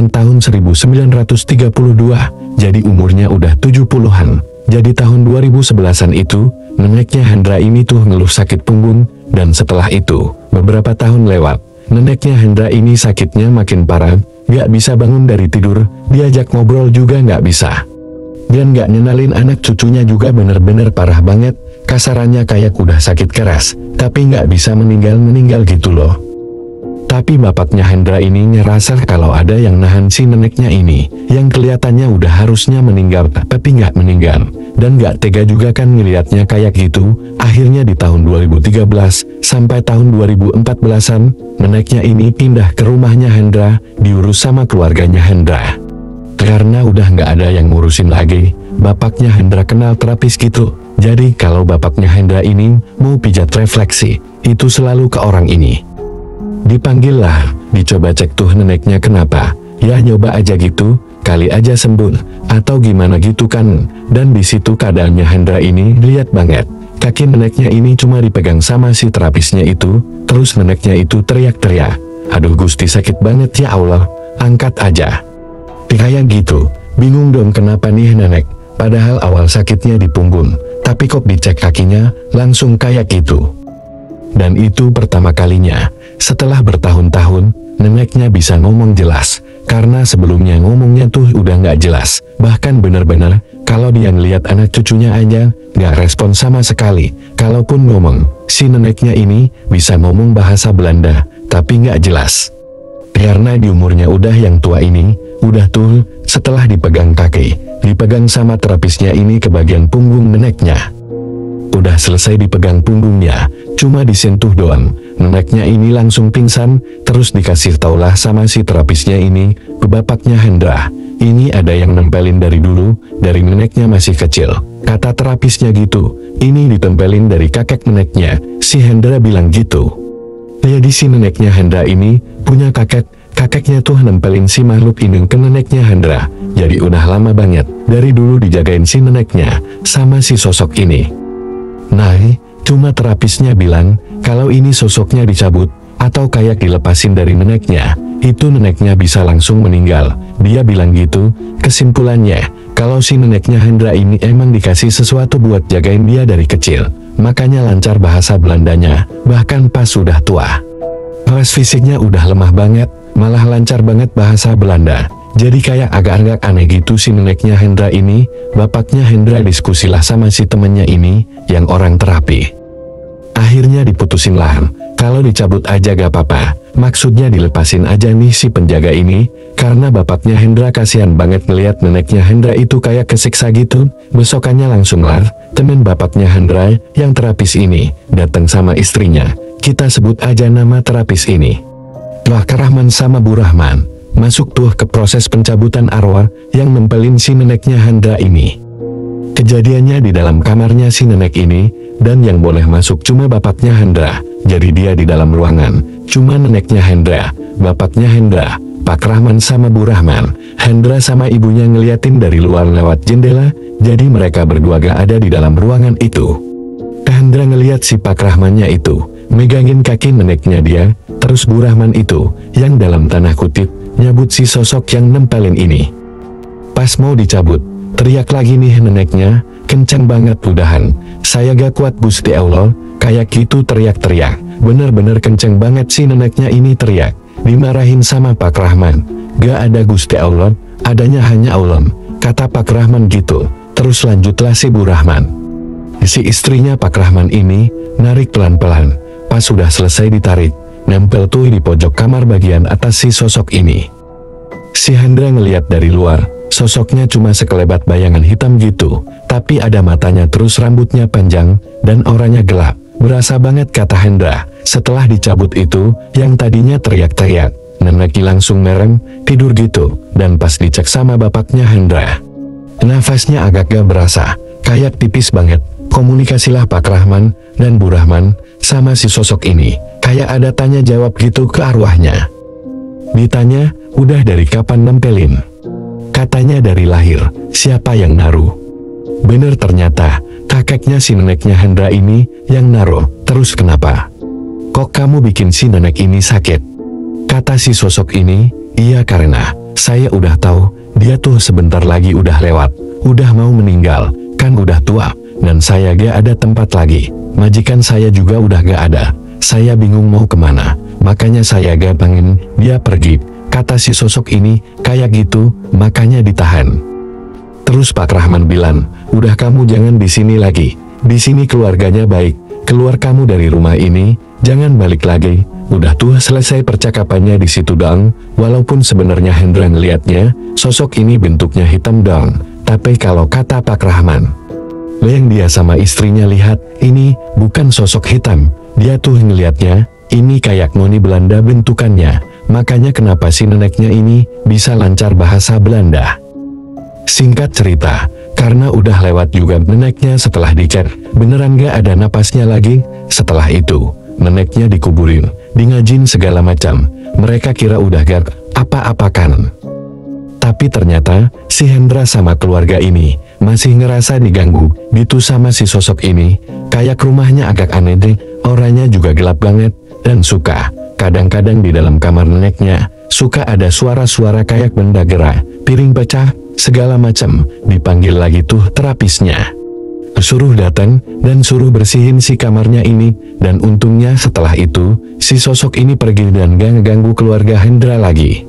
sekitaran tahun 1932, jadi umurnya udah 70-an. Jadi tahun 2011-an itu, neneknya Hendra ini tuh ngeluh sakit punggung, dan setelah itu, beberapa tahun lewat, neneknya Hendra ini sakitnya makin parah, gak bisa bangun dari tidur, diajak ngobrol juga gak bisa. Dan gak nyenalin anak cucunya juga bener-bener parah banget, kasarannya kayak udah sakit keras, tapi gak bisa meninggal gitu loh. Tapi bapaknya Hendra ini ngerasa kalau ada yang nahan si neneknya ini, yang kelihatannya udah harusnya meninggal tapi nggak meninggal, dan nggak tega juga kan ngeliatnya kayak gitu. Akhirnya di tahun 2013 sampai tahun 2014-an, neneknya ini pindah ke rumahnya Hendra, diurus sama keluarganya Hendra. Karena udah nggak ada yang ngurusin lagi, bapaknya Hendra kenal terapis gitu. Jadi kalau bapaknya Hendra ini mau pijat refleksi, itu selalu ke orang ini. Dipanggil lah, dicoba cek tuh neneknya kenapa, ya nyoba aja gitu, kali aja sembuh, atau gimana gitu kan. Dan di situ keadaannya Hendra ini lihat banget, kaki neneknya ini cuma dipegang sama si terapisnya itu, terus neneknya itu teriak-teriak, aduh Gusti sakit banget ya Allah, angkat aja. Kayak gitu, bingung dong kenapa nih nenek, padahal awal sakitnya di punggung, tapi kok dicek kakinya, langsung kayak gitu. Dan itu pertama kalinya, setelah bertahun-tahun, neneknya bisa ngomong jelas, karena sebelumnya ngomongnya tuh udah nggak jelas, bahkan bener-bener, kalau dia ngeliat anak cucunya aja, nggak respon sama sekali. Kalaupun ngomong, si neneknya ini bisa ngomong bahasa Belanda, tapi nggak jelas. Karena di umurnya udah yang tua ini, udah tuh, setelah dipegang kaki, dipegang sama terapisnya ini ke bagian punggung neneknya. Udah selesai dipegang punggungnya, cuma disentuh doang, neneknya ini langsung pingsan, terus dikasih taulah sama si terapisnya ini, ke bapaknya Hendra, ini ada yang nempelin dari dulu, dari neneknya masih kecil, kata terapisnya gitu, ini ditempelin dari kakek neneknya, si Hendra bilang gitu. Jadi si neneknya Hendra ini, punya kakeknya tuh nempelin si makhluk ini ke neneknya Hendra, jadi udah lama banget, dari dulu dijagain si neneknya, sama si sosok ini. Nah, cuma terapisnya bilang, kalau ini sosoknya dicabut, atau kayak dilepasin dari neneknya, itu neneknya bisa langsung meninggal. Dia bilang gitu, kesimpulannya, kalau si neneknya Hendra ini emang dikasih sesuatu buat jagain dia dari kecil, makanya lancar bahasa Belandanya, bahkan pas sudah tua. Pas fisiknya udah lemah banget, malah lancar banget bahasa Belanda. Jadi kayak agak-agak aneh gitu si neneknya Hendra ini. Bapaknya Hendra diskusilah sama si temennya ini, yang orang terapi. Akhirnya diputusin lah, kalau dicabut aja gak apa-apa, maksudnya dilepasin aja nih si penjaga ini, karena bapaknya Hendra kasihan banget ngeliat neneknya Hendra itu kayak kesiksa gitu. Besokannya langsung lah, temen bapaknya Hendra, yang terapis ini, datang sama istrinya, kita sebut aja nama terapis ini, Kak Rahman sama Bu Rahman. Masuk tuh ke proses pencabutan arwah yang nempelin si neneknya Hendra ini. Kejadiannya di dalam kamarnya si nenek ini, dan yang boleh masuk cuma bapaknya Hendra. Jadi dia di dalam ruangan, cuma neneknya Hendra, bapaknya Hendra, Pak Rahman sama Bu Rahman. Hendra sama ibunya ngeliatin dari luar lewat jendela, jadi mereka berdua gak ada di dalam ruangan itu. Hendra ngeliat si Pak Rahmannya itu, megangin kaki neneknya dia, terus Bu Rahman itu, yang dalam tanda kutip, nyabut si sosok yang nempelin ini. Pas mau dicabut, teriak lagi nih neneknya, kencang banget udahan, saya gak kuat Gusti Allah, kayak gitu teriak-teriak, bener-bener kencang banget si neneknya ini teriak, dimarahin sama Pak Rahman, gak ada Gusti Allah, adanya hanya Allah, kata Pak Rahman gitu, terus lanjutlah si Bu Rahman. Si istrinya Pak Rahman ini, narik pelan-pelan, pas sudah selesai ditarik, nempel tuh di pojok kamar bagian atas si sosok ini. Si Hendra ngeliat dari luar, sosoknya cuma sekelebat bayangan hitam gitu, tapi ada matanya terus rambutnya panjang, dan orangnya gelap, berasa banget kata Hendra. Setelah dicabut itu, yang tadinya teriak-teriak, nenek langsung merem, tidur gitu, dan pas dicek sama bapaknya Hendra, nafasnya agak gak berasa, kayak tipis banget. Komunikasilah Pak Rahman dan Bu Rahman sama si sosok ini, kayak ada tanya jawab gitu ke arwahnya. Ditanya, udah dari kapan nempelin? Katanya dari lahir, siapa yang naruh? Bener ternyata, kakeknya si neneknya Hendra ini yang naruh. Terus kenapa? Kok kamu bikin si nenek ini sakit? Kata si sosok ini, iya karena Saya udah tahu, dia tuh sebentar lagi udah lewat, udah mau meninggal, kan udah tua, dan saya gak ada tempat lagi. Majikan saya juga udah gak ada. Saya bingung mau kemana, makanya saya gak pengen dia pergi. Kata si sosok ini, kayak gitu, makanya ditahan. Terus Pak Rahman bilang, udah kamu jangan di sini lagi. Di sini keluarganya baik, keluar kamu dari rumah ini, jangan balik lagi. Udah tuh selesai percakapannya di situ dong. Walaupun sebenarnya Hendra ngeliatnya, sosok ini bentuknya hitam dong. Tapi kalau kata Pak Rahman, yang dia sama istrinya lihat, ini bukan sosok hitam. Dia tuh ngeliatnya, ini kayak noni Belanda bentukannya. Makanya kenapa si neneknya ini bisa lancar bahasa Belanda. Singkat cerita, karena udah lewat juga neneknya setelah dicek, beneran gak ada napasnya lagi. Setelah itu, neneknya dikuburin, dingajin segala macam. Mereka kira udah gak apa-apakan. Tapi ternyata, si Hendra sama keluarga ini masih ngerasa diganggu gitu sama si sosok ini. Kayak rumahnya agak aneh deh, orangnya juga gelap banget, dan suka kadang-kadang di dalam kamar neneknya suka ada suara-suara kayak benda gerak, piring pecah, segala macam. Dipanggil lagi tuh terapisnya, suruh datang dan suruh bersihin si kamarnya ini. Dan untungnya setelah itu si sosok ini pergi dan gak ngeganggu keluarga Hendra lagi.